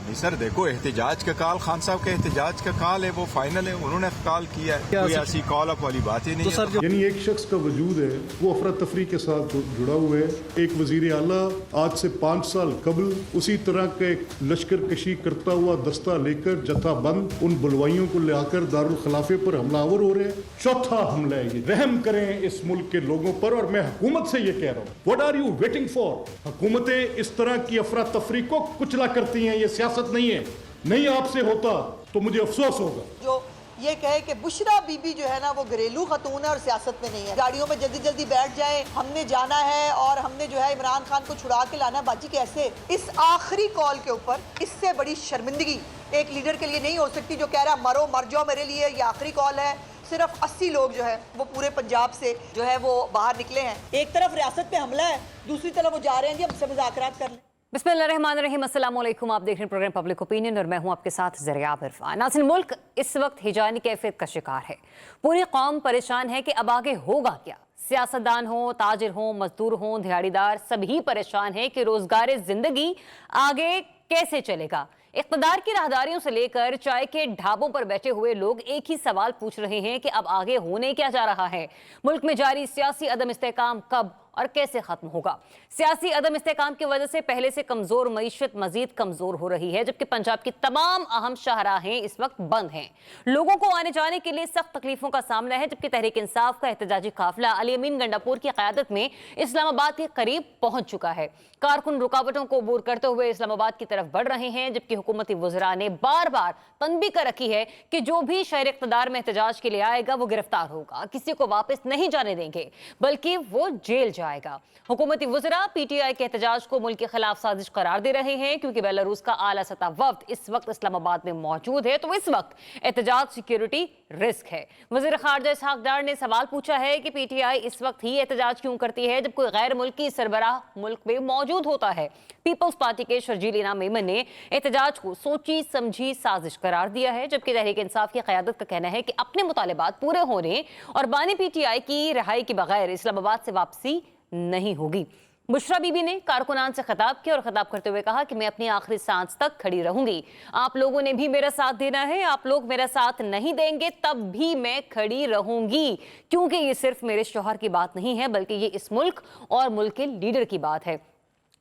नहीं सर, देखो एहतजाज का कॉल, खान साहब का एहतजाज का कॉल है, वो फाइनल है, उन्होंने कॉल किया है, कोई ऐसी कॉल अप वाली बात ही नहीं है। तो यानी एक शख्स का वजूद है वो अफरा तफरी के साथ जुड़ा हुआ है। एक वजीर आला आज से 5 साल कबल उसी तरह का एक लश्कर कशी करता हुआ दस्ता लेकर जत्थाबंद उन बुलवाइयों को लाकर दारुल खिलाफे पर हमलावर हो रहे हैं। चौथा हमला है ये। रहम करें इस मुल्क के लोगों पर, और मैं हुकूमत से ये कह रहा हूँ, what are you waiting for? हुकूमतें इस तरह की अफरा तफरी को कुचला करती हैं, ये सियासत नहीं है। नहीं आपसे होता तो मुझे अफसोस होगा। जो ये कहे कि बुशरा बीबी जो है ना वो घरेलू खतून है और सियासत में नहीं है। गाड़ियों में जल्दी जल्दी बैठ जाए, हमने जाना है और हमने जो है इमरान खान को छुड़ा के लाना है। बाजी कैसे? इस आखिरी कॉल के ऊपर इससे बड़ी शर्मिंदगी एक लीडर के लिए नहीं हो सकती, जो कह रहा मरो मर जाओ मेरे लिए, ये आखिरी कॉल है। सिर्फ 80 लोग जो है वो पूरे पंजाब से जो है वो बाहर निकले हैं। एक तरफ रियासत पे हमला है, दूसरी तरफ वो जा रहे हैं जी हमसे मुज़ाकरात कर लें। बिस्मिल्लाहिर्रहमानिर्रहीम, अस्सलाम वालेकुम। आप देख रहे हैं प्रोग्राम पब्लिक ओपिनियन और मैं हूं आपके साथ ज़रिया इरफान। नाज़रीन, मुल्क इस वक्त हिजानी कैफियत का शिकार है। पूरी कौम परेशान है कि अब आगे होगा क्या। सियासतदान हो, ताजिर हो, मजदूर हो, दिहाड़ीदार, सभी परेशान हैं कि रोजगार जिंदगी आगे कैसे चलेगा। इक़्तिदार की राहदारियों से लेकर चाय के ढाबों पर बैठे हुए लोग एक ही सवाल पूछ रहे हैं कि अब आगे होने क्या जा रहा है। मुल्क में जारी सियासी अदम इस्तेहकाम कब और कैसे खत्म होगा? सियासी अदम इस्तेहकाम की वजह से पहले से कमजोर मईशत मजीद कमजोर हो रही है, जबकि पंजाब की तमाम अहम शाहराहें इस वक्त बंद हैं। लोगों को आने जाने के लिए सख्त तकलीफों का सामना है, जबकि तहरीक इंसाफ का एहतजाजी काफिला अली अमीन गंडापुर की क़यादत में इस्लामाबाद के करीब पहुंच चुका है। कारकुन रुकावटों को अबूर करते हुए इस्लामाबाद की तरफ बढ़ रहे हैं, जबकि हुकूमती वज़रा ने बार बार तनबीह कर रखी है कि जो भी शहर इक़्तिदार में एहतजाज के लिए आएगा वो गिरफ्तार होगा, किसी को वापस नहीं जाने देंगे बल्कि वो जेल जाएगा। हुकूमती वज़रा पीटीआई के एहतजाज को मुल्क के खिलाफ साजिश करार दे रहे हैं, क्योंकि बेलारूस का आला सतह वफ्द इस वक्त इस्लामाबाद में मौजूद है, तो इस वक्त एहतजाज सिक्योरिटी रिस्क है। वज़ीर ख़ारजा इसहाक डार ने सवाल पूछा है कि पीटीआई इस वक्त ही एहतजाज क्यों करती है जब कोई गैर मुल्की सरबराह मुल्क में मौजूद होता है। पीपल्स पार्टी के शर्जील इनाम मेमन ने एहतजाज को सोची समझी साजिश करार दिया है, जबकि तहरीक इंसाफ की क़यादत का कहना है कि अपने मुतालिबात पूरे होने और बानी पीटीआई की रिहाई के बगैर इस्लामाबाद से वापसी नहीं होगी। बुशरा बीबी ने कारकुनान से खिताब किया और खिताब करते हुए कहा कि मैं अपनी आखिरी सांस तक खड़ी रहूंगी। आप लोगों ने भी मेरा साथ देना है, आप लोग मेरा साथ नहीं देंगे तब भी मैं खड़ी रहूंगी, क्योंकि ये सिर्फ मेरे शौहर की बात नहीं है बल्कि ये इस मुल्क और मुल्क के लीडर की बात है।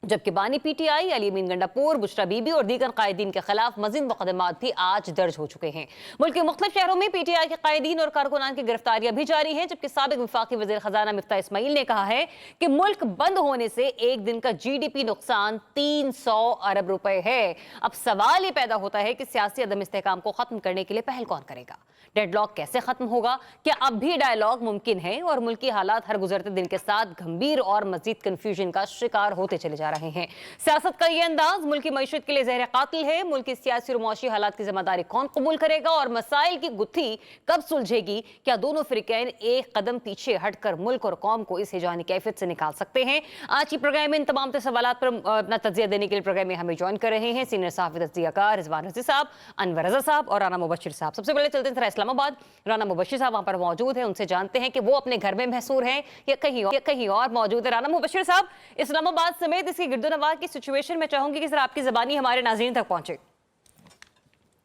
जबकि बानी पीटीआई, अली अमीन गंडापुर, बुशरा बीबी और दीगर कायदीन के खिलाफ मज़ीद मुकदमात भी आज दर्ज हो चुके हैं। मुल्क के मुख्तलिफ शहरों में पीटीआई के कायदीन और कारकुनान की गिरफ्तारियां भी जारी हैं, जबकि साबिक वफाकी वज़ीर ख़ज़ाना मिफ्ता इस्माइल ने कहा है कि मुल्क बंद होने से एक दिन का GDP नुकसान 300 अरब रुपए है। अब सवाल ये पैदा होता है कि सियासी अदम इस्तेहकाम को खत्म करने के लिए पहल कौन करेगा? डेडलॉक कैसे खत्म होगा? क्या अब भी डायलॉग मुमकिन है? और मुल्की हालात हर गुजरते दिन के साथ गंभीर और मजीद कंफ्यूजन का शिकार होते चले जा रहे हैं। सियासत का ये अंदाज मुल्की मईशत के लिए जहर कातिल है। मुल्की सियासी और मुआशी हालात की जिम्मेदारी कौन कबूल करेगा और मसाइल की गुत्थी कब सुलझेगी? क्या दोनों फिरकैन एक कदम पीछे हटकर मुल्क और कौम को इस हिजानी कैफियत से निकाल सकते हैं? आज की प्रोग्राम में इन तमाम सवालात पर अपना तज्जिया देने के लिए प्रोग्राम में हमें ज्वाइन कर रहे हैं सीनियर सहाफ़ी तज्जियाकार रिजवान रज़ी साहब, अनवर रज़ा साहब और राना मुबश्शिर साहब। सबसे पहले चलते हैं इस्लामाबाद। राना मुबश्शिर साहब वहां पर मौजूद है, उनसे जानते हैं कि वो अपने घर में महसूर हैं या कहीं और मौजूद है। राना मुबश्शिर साहब, इस्लामाबाद समेत इसकी गिरदोनवार की सिचुएशन में चाहूंगी कि सर आपकी ज़बानी हमारे नाज़रीन तक पहुंचे।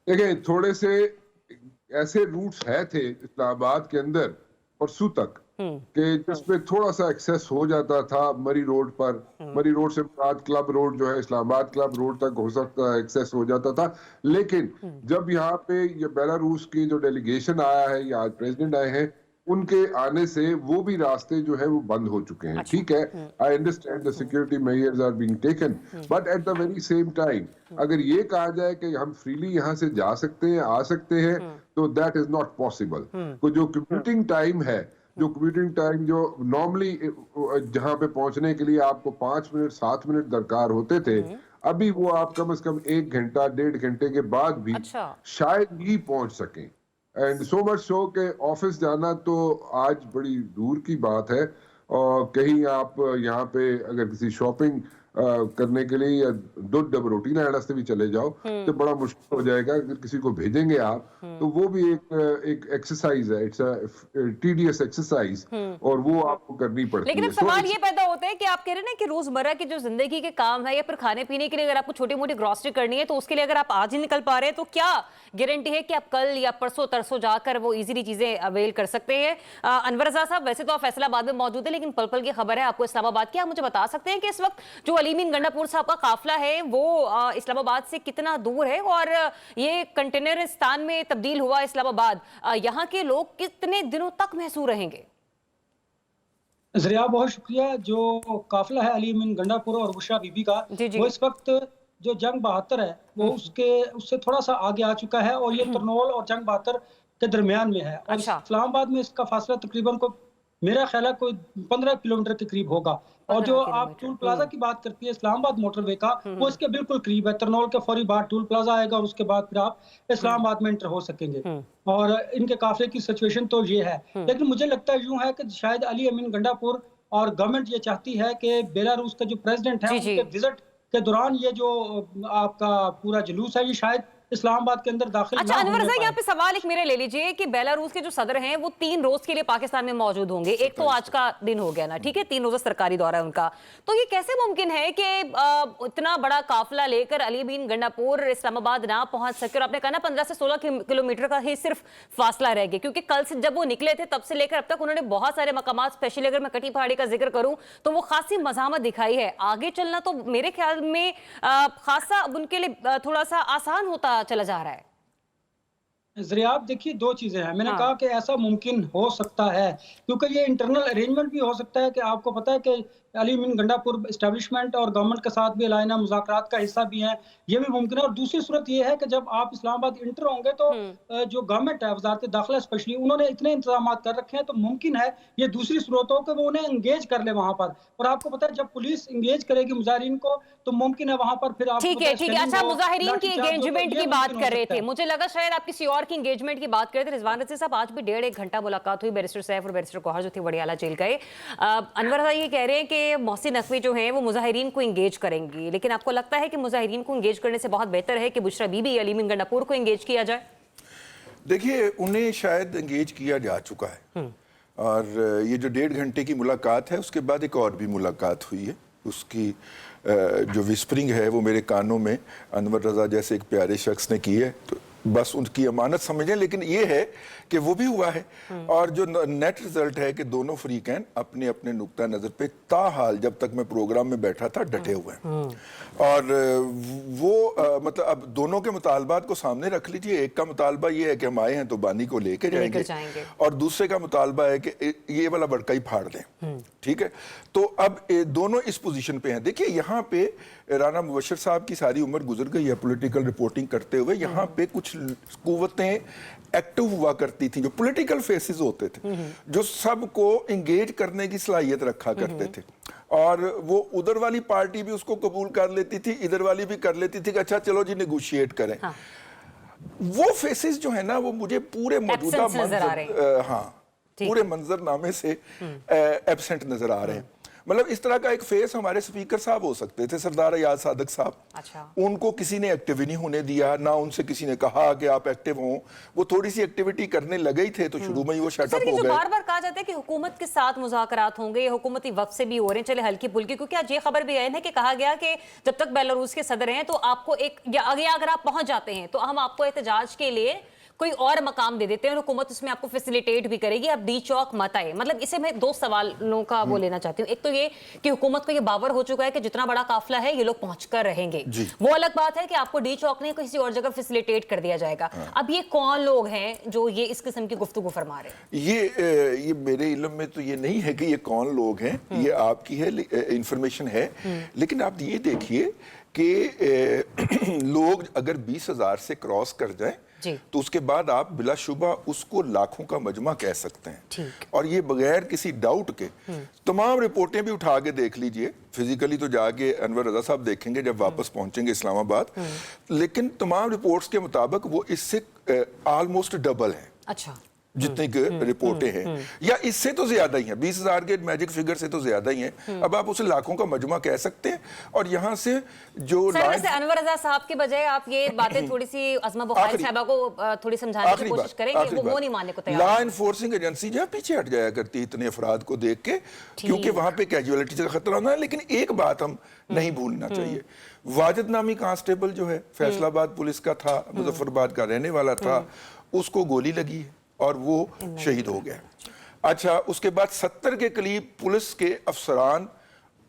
देखिए, थोड़े से ऐसे रूट्स थे इस्लामाबाद के अंदर परसों तक कि जिसमें थोड़ा सा एक्सेस हो जाता था मरी रोड पर। मरी रोड से क्लब रोड जो है इस्लामाबाद क्लब रोड तक हो सकता है एक्सेस हो जाता था, लेकिन जब यहाँ पे ये बेलारूस की जो डेलीगेशन आया है या आज प्रेसिडेंट आए हैं, उनके आने से वो भी रास्ते जो है वो बंद हो चुके हैं। ठीक है, I understand the security measures are being taken, but at the very same time अगर ये कहा जाए कि हम फ्रीली यहाँ से जा सकते हैं, आ सकते हैं, तो दैट इज नॉट पॉसिबल। तो जो कम्यूटिंग टाइम है, जो नॉर्मली जहाँ पे पहुंचने के लिए आपको 5 मिनट 7 मिनट दरकार होते थे, अभी वो आप कम से कम 1 घंटा 1.5 घंटे के बाद भी शायद ही पहुंच सकें। एंड सो मच सो के ऑफिस जाना तो आज बड़ी दूर की बात है। और कहीं आप यहाँ पे अगर किसी शॉपिंग करने के लिए या दुध डब रोटी लैण वास्ते भी चले जाओ तो बड़ा मुश्किल हो जाएगा। अगर किसी को भेजेंगे आप तो वो भी एक एक्सरसाइज है, इट्स अ टीडियस एक्सरसाइज, और वो आपको करनी पड़ती है। लेकिन अब सवाल ये पैदा होता है कि आप कह रहे हैं ना कि रोजमर्रा की जो जिंदगी के काम है या फिर खाने पीने के लिए अगर आपको छोटी मोटी ग्रोसरी करनी है तो उसके लिए अगर आप आज ही निकल पा रहे हैं तो क्या गारंटी है कि आप कल या परसों तरसों जाकर वो इजीली चीजें अवेल कर सकते हैं? अनवर रजा साहब, वैसे तो आप फैसलाबाद में मौजूद है लेकिन पल पल की खबर है आपको इस्लामाबाद की, आप मुझे बता सकते हैं कि इस वक्त जो अली मीन गंडापुर साहब का काफिला है वो इस्लामाबाद से कितना दूर है और ये कंटेनर स्थान में तब्दील हुआ इस्लामाबाद, यहाँ के लोग कितने दिनों तक महसूर रहेंगे? जरिया, बहुत शुक्रिया। जो काफिला है अली मीन गंडापुर और बुशरा बीबी का, वो इस वक्त जो जंग 72 है वो उससे थोड़ा सा आगे आ चुका है और ये तरनोल और जंग 72 के दरमियान में है। और इस्लामाबाद में इसका फासला तकरीबन को मेरा ख्याल है कोई 15 किलोमीटर के करीब होगा। और जो आप टूल प्लाजा की बात करती है इस्लामाबाद मोटरवे का, वो इसके बिल्कुल करीब है। तरनोल के फौरी बाद टूल प्लाजा आएगा और उसके बाद फिर आप इस्लामाबाद में एंटर हो सकेंगे। और इनके काफिले की सिचुएशन तो ये है। लेकिन मुझे लगता है यूं है कि शायद अली अमीन गंडापुर और गवर्नमेंट ये चाहती है कि बेलारूस का जो प्रेसिडेंट है उनके विजिट के दौरान ये जो आपका पूरा जुलूस है ये शायद इस्लामाबाद के अंदर दाखिल। अच्छा अनवर साहब, यहाँ पे सवाल एक मेरे ले लीजिए कि बेलारूस के जो सदर हैं वो 3 रोज के लिए पाकिस्तान में मौजूद होंगे। एक तो आज का दिन हो गया ना, ठीक है, 3 रोजा सरकारी दौरा है उनका, तो ये कैसे मुमकिन है कि इतना बड़ा काफिला लेकर अली मीन गंडापुर इस्लामाबाद ना पहुंच सके? और आपने कहा ना 15 से 16 किलोमीटर का ही सिर्फ फासला रह गया, क्योंकि कल से जब वो निकले थे तब से लेकर अब तक उन्होंने बहुत सारे मकामात, स्पेशली अगर मैं कटी पहाड़ी का जिक्र करूं तो वो खासी मज़ामत दिखाई है। आगे चलना तो मेरे ख्याल में खासा अब उनके लिए थोड़ा सा आसान होता चला जा रहा है। जरिया, आप देखिए 2 चीजें हैं। मैंने कहा कि ऐसा मुमकिन हो सकता है क्योंकि ये इंटरनल अरेंजमेंट भी हो सकता है कि आपको पता है कि अली मीन गंडापुर एस्टेब्लिशमेंट और गवर्नमेंट के साथ भी अलायना मुज़ाकरात का हिस्सा भी हैं, ये भी मुमकिन है। और दूसरी सूरत ये है कि जब आप इस्लामाबाद इंटर होंगे तो जो गवर्नमेंट है, वजारत दाखिला स्पेशली, उन्होंने इतने इंतजाम कर रखे हैं तो मुमकिन है ये दूसरी सूरत हो कि वो उन्हें एंगेज कर ले वहां पर। और आपको पता है जब पुलिस एंगेज करेगी मुजाहिरीन को तो मुमकिन है वहां पर फिर आप ठीक है। अच्छा, मुजाहिरीन की एंगेजमेंट की बात कर रहे थे, मुझे लगा शायद आप किसी और की एंगेजमेंट की बात कर रहे थे। रिजवान रज़ी साहब, आज भी 1.5 घंटा मुलाकात हुई बैरिस्टर सैफ और बैरिस्टर गौहर जो थे वडियाला जेल गए। अनवर साहब ये कह रहे हैं कि मोहसिन नकवी जो हैं वो मुजाहिरीन को एंगेज करेंगी, लेकिन आपको लगता है कि मुजाहिरीन को एंगेज करने से बहुत बेहतर है कि बुशरा बीबी अली मीन गंडापुर को एंगेज किया जाए? देखिए, उन्हें शायद एंगेज किया जा चुका है और ये जो 1.5 घंटे की मुलाकात है उसके बाद एक और भी मुलाकात हुई है। उसकी जो विस्परिंग है वो मेरे कानों में अनवर रजा जैसे एक प्यारे शख्स ने की है, तो बस उनकी अमानत समझें। लेकिन ये है कि वो भी हुआ है और जो नेट रिजल्ट है कि दोनों फरीकैन अपने अपने नुक्ता नज़र पे ताहाल जब तक मैं प्रोग्राम में बैठा था डटे हुए हैं। और वो मतलब अब दोनों के मुतालबात को सामने रख लीजिए। एक का मुतालबा ये है कि हम आए हैं तो बानी को लेके जाएंगे और दूसरे का मुतालबा है कि ये वाला बड़का ही फाड़ दें। ठीक है, तो अब दोनों इस पोजीशन पे हैं। देखिए, यहाँ पे राना मुबशर साहब की सारी उम्र गुजर गई है पॉलिटिकल रिपोर्टिंग करते हुए। यहाँ पे कुछ कुव्वतें एक्टिव हुआ करती थी, जो पॉलिटिकल फेसेस होते थे, जो सबको इंगेज करने की सलाहियत रखा करते थे और वो उधर वाली पार्टी भी उसको कबूल कर लेती थी, इधर वाली भी कर लेती थी कि अच्छा चलो जी नेगोशिएट करें। हाँ। वो फेसेस जो है ना वो मुझे पूरे मौजूदा पूरे मंजरनामे से एब्सेंट नजर आ रहे हैं। मतलब इस तरह का एक फेस हमारे स्पीकर साहब हो सकते थे, सरदार अयाज सादक साहब। अच्छा। उनको किसी ने एक्टिव ही नहीं होने दिया, ना उनसे किसी ने कहा कि आप एक्टिव हों। वो थोड़ी सी एक्टिविटी करने लगे ही थे तो शुरू में ही वो शट अप हो गए। बार-बार कहा जाता है कि हुकूमत के साथ मुज़ाकरात होंगे, हुकूमती वक्त से भी हो रहे हैं, चले हल्की फुल्की, क्योंकि आज ये खबर भी आई है कि कहा गया कि जब तक बेलारूस के सदर हैं तो आपको एक या अगर आप पहुंच जाते हैं तो हम आपको एहतजाज के लिए कोई और मकाम दे देते हैं, हुकूमत उसमें आपको फैसिलिटेट भी करेगी, आप डी चौक मत आए। मतलब इसे मैं 2 सवालों का वो लेना चाहती हूँ। एक तो ये कि हुकूमत को ये बावर हो चुका है कि जितना बड़ा काफिला है ये लोग पहुंचकर रहेंगे, वो अलग बात है कि आपको डी चौक नहीं किसी और जगह फैसिलिटेट कर दिया जाएगा। अब ये कौन लोग हैं जो ये इस किस्म की गुफ्तगू फरमा रहे हैं? ये मेरे इल्म में तो ये नहीं है कि ये कौन लोग हैं, ये आपकी है इंफॉर्मेशन है। लेकिन आप ये देखिए कि लोग अगर 20,000 से क्रॉस कर जाएं तो उसके बाद आप बिलाशुबा उसको लाखों का मजमा कह सकते हैं। और ये बगैर किसी डाउट के तमाम रिपोर्टें भी उठा के देख लीजिए। फिजिकली तो जाके अनवर रजा साहब देखेंगे जब वापस पहुंचेंगे इस्लामाबाद, लेकिन तमाम रिपोर्ट्स के मुताबिक वो इससे ऑलमोस्ट डबल है। अच्छा। जितनी रिपोर्टें हैं, या इससे तो ज्यादा ही हैं, 20,000 के मैजिक फिगर से तो ज्यादा ही हैं। अब आप उसे लाखों का मजमा कह सकते हैं। और यहाँ से जो वैसे अनवर रजा साहब के बजाय आप ये बातें थोड़ी सी अज़मा बुखारी साहबा को थोड़ी समझाने की कोशिश करेंगे, वो नहीं मानने को तैयार। लॉ एनफोर्सिंग एजेंसी जो है पीछे हट जाया करती है इतने अफराद को देख के, क्योंकि वहां पे कैजुअलिटी का खतरा होना है। लेकिन एक बात हम नहीं भूलना चाहिए, वाजिद नामी कांस्टेबल जो है फैसलाबाद पुलिस का था, मुजफ्फराबाद का रहने वाला था, उसको गोली लगी है और वो शहीद हो गया। अच्छा, उसके बाद 70 के करीब पुलिस के अफसरान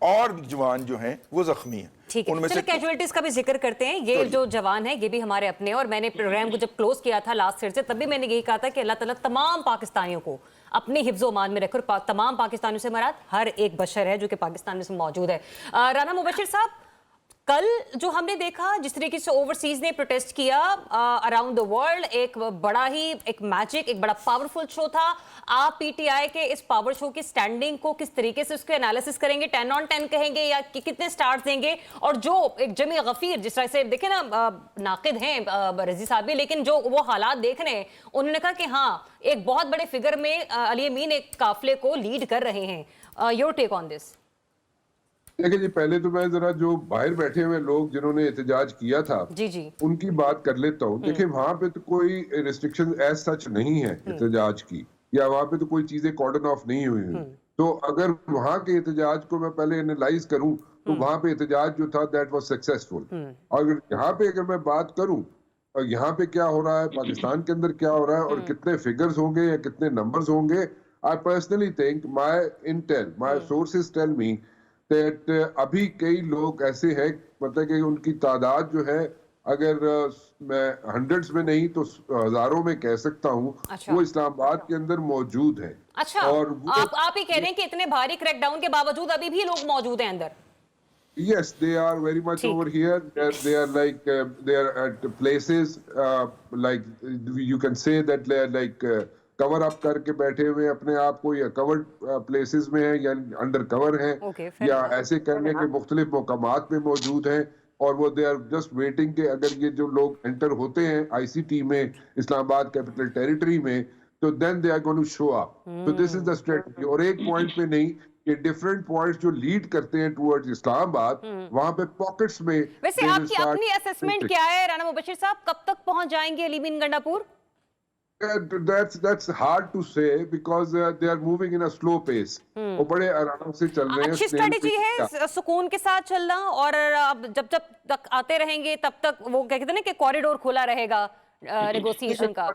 और जवान जो हैं वो जख्मी हैं। ठीक है, चलो कैजुअलिटीज का भी जिक्र करते हैं। ये जो जवान है ये भी हमारे अपने, और मैंने प्रोग्राम को जब क्लोज किया था लास्ट ईयर से, तब भी मैंने यही कहा था कि अल्लाह ताला तमाम पाकिस्तानियों को अपने हिफ्ज़ मान में रखकर, तमाम पाकिस्तानियों से मराद हर एक बशर है जो कि पाकिस्तान में मौजूद है। राना मुबशिर साहब, कल जो हमने देखा जिस तरीके से ओवरसीज ने प्रोटेस्ट किया अराउंड द वर्ल्ड, एक बड़ा ही एक मैजिक, एक बड़ा पावरफुल शो था। आप पीटीआई के इस पावर शो की स्टैंडिंग को किस तरीके से उसके एनालिसिस करेंगे? 10 on 10 कहेंगे या कितने स्टार्स देंगे? और जो एक जमी गफीर, जिस तरह से देखे ना, नाकिद हैं रजी साहब भी, लेकिन जो वो हालात देख रहे हैं, उन्होंने कहा कि हाँ, एक बहुत बड़े फिगर में अली अमीन एक काफिले को लीड कर रहे हैं। Your take on this? देखिए जी, पहले तो मैं जरा जो बाहर बैठे हुए लोग जिन्होंने एहतजाज किया था जी उनकी बात कर लेता हूँ। देखिए, वहां पे तो कोई रिस्ट्रिक्शन एज सच नहीं है एहतजाज की, या वहां पे तो कोई चीजें कॉर्डन ऑफ नहीं हुई। तो अगर वहां के एहतजाज को मैं पहले एनालाइज करूं तो वहां पे एहतजाज जो था दैट वाज सक्सेसफुल। और यहाँ पे अगर मैं बात करूं और यहाँ पे क्या हो रहा है, पाकिस्तान के अंदर क्या हो रहा है और कितने फिगर्स होंगे या कितने नंबर्स होंगे, I personally think my sources tell me that अभी कई लोग ऐसे हैं, मतलब कि उनकी तादाद जो है, अगर मैं हंड्रेड्स में नहीं तो हजारों में कह सकता हूँ। अच्छा। वो इस्लामाबाद के अंदर मौजूद है। अच्छा, और आप ही कह रहे हैं कि इतने भारी क्रैकडाउन के बावजूद अभी भी लोग मौजूद हैं अंदर? Yes, they are very much over here. They are like they are at places like you can say that they are like cover up करके बैठे हुए अपने आप को, या कवर्ड प्लेसेस में है या अंडर कवर है, या ऐसे करने के मुख्तलिफ मकामात में मौजूद हैं। और वो दे आर जस्ट वेटिंग के अगर ये जो लोग एंटर होते हैं आईसीटी में, इस्लामाबाद कैपिटल टेरिटरी में, तो then they are going to show up. तो दिस इज द स्ट्रेटजी। और एक पॉइंट पे नहीं, ये डिफरेंट पॉइंट्स जो लीड करते हैं टुवर्ड्स इस्लामाबाद, वहां पे पॉकेट्स में। वैसे आपकी अपनी असेसमेंट क्या है राना मुबशिर साहब, कब तक पहुंच जाएंगे अली अमीन Gandapur? That's hard to say because they are moving in a slow pace. वो बड़े आराम से चल रहे हैं। अच्छी स्ट्रेटेजी है सुकून के साथ चलना, और अब जब तक आते रहेंगे तब तक वो क्या कहते हैं ना कि कॉरिडोर खुला रहेगा नेगोशिएशन का।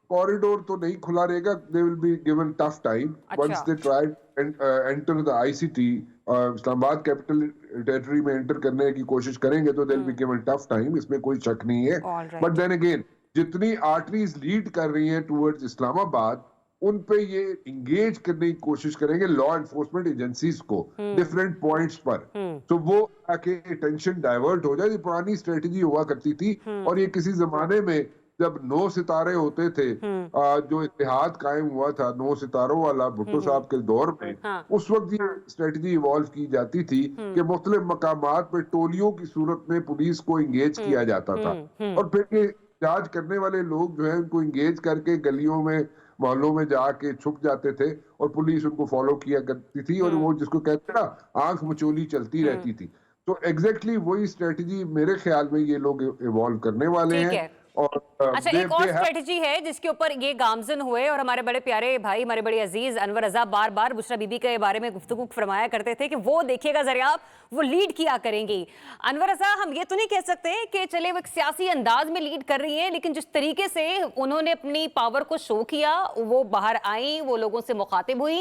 कॉरिडोर तो नहीं खुला रहेगा। They will be given tough time once they try and enter the ICT, Islamabad capital territory में एंटर करने की कोशिश करेंगे तो they will be given tough time, इसमें कोई शक नहीं है। But then again, जितनी आर्टरीज लीड कर रही हैं टुवर्ड्स इस्लामाबाद, उन पे ये इंगेज करने की कोशिश करेंगे लॉ एनफोर्समेंट एजेंसीज को डिफरेंट पॉइंट्स पर। तो वो आके टेंशन डाइवर्ट हो जाए। ये पुरानी स्ट्रेटजी हुआ करती थी, और ये किसी जमाने में जब 9 सितारे होते थे, जो इत्तेहाद कायम हुआ था 9 सितारों वाला भुट्टो साहब के दौर में, उस वक्त ये स्ट्रेटजी इवॉल्व की जाती थी कि मुख्तलिफ मकामात पे टोलियों की सूरत में पुलिस को इंगेज किया जाता था, और फिर ये जांच करने वाले लोग जो है उनको इंगेज करके गलियों में, मोहल्लों में जाके छुप जाते थे, और पुलिस उनको फॉलो किया करती थी, और वो जिसको कहते हैं ना आंख मचोली चलती रहती थी। तो एग्जैक्टली वही स्ट्रेटजी मेरे ख्याल में ये लोग इवॉल्व करने वाले हैं। और अच्छा, एक और स्ट्रेटजी है जिसके ऊपर ये गामजन हुए, और हमारे बड़े प्यारे भाई, हमारे बड़े अजीज अनवर रजा बार बार बुशरा बीबी के बारे में गुफ्तगू फरमाया करते थे कि वो देखिएगा ज़रिया वो लीड किया करेंगी। अनवर रजा, हम ये तो नहीं कह सकते कि चले वो एक सियासी अंदाज में लीड कर रही है, लेकिन जिस तरीके से उन्होंने अपनी पावर को शो किया, वो बाहर आई, वो लोगों से मुखातिब हुई,